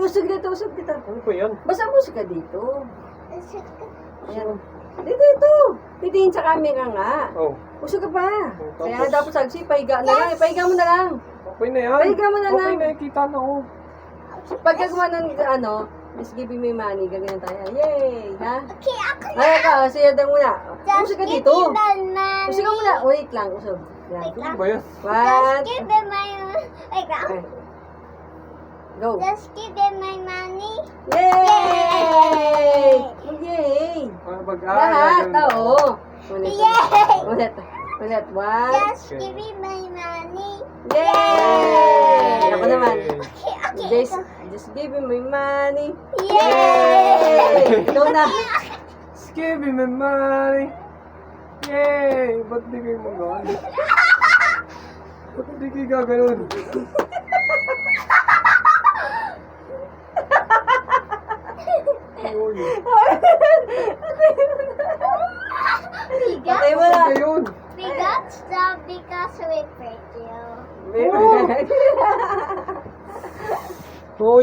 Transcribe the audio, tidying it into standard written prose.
usog dito, usog dito. Ano po yan? Basta musog ka dito. Ayan. Dito. Titingin sa camera nga. Oh. Usog ka pa. Oh, Kaya tapos? dapat sagsi, pahiga na lang. Pahiga mo na lang. Okay na yan. Pahiga mo na Okay lang. na, kita na ko. Pagka gumanon ano, just giving me money, ganyan tayo. Yay! Ha? Okay, ako na. Ay, ka, siya daw muna. Usog ka dito. Money. Usog ka muna. Wait lang, usog. Yan. Ano ba yan? One. Just give them my wait lang. Okay. Go. Just give them my money. Yay! Yay! Ano ba? Lahat, oo. Ulit. Yay! Ulit. Ulit. One. Just Okay. give me my money. Yay! Ako naman. Okay, okay. Just give him my money. Yay! Ikaw na. Just give me my money. Yay! Ba't di kayo magawa? Ba't di kayo gaganon? Ayun. Patay mo na. Ayun. We got stuff because we pretty. Meron. Oh,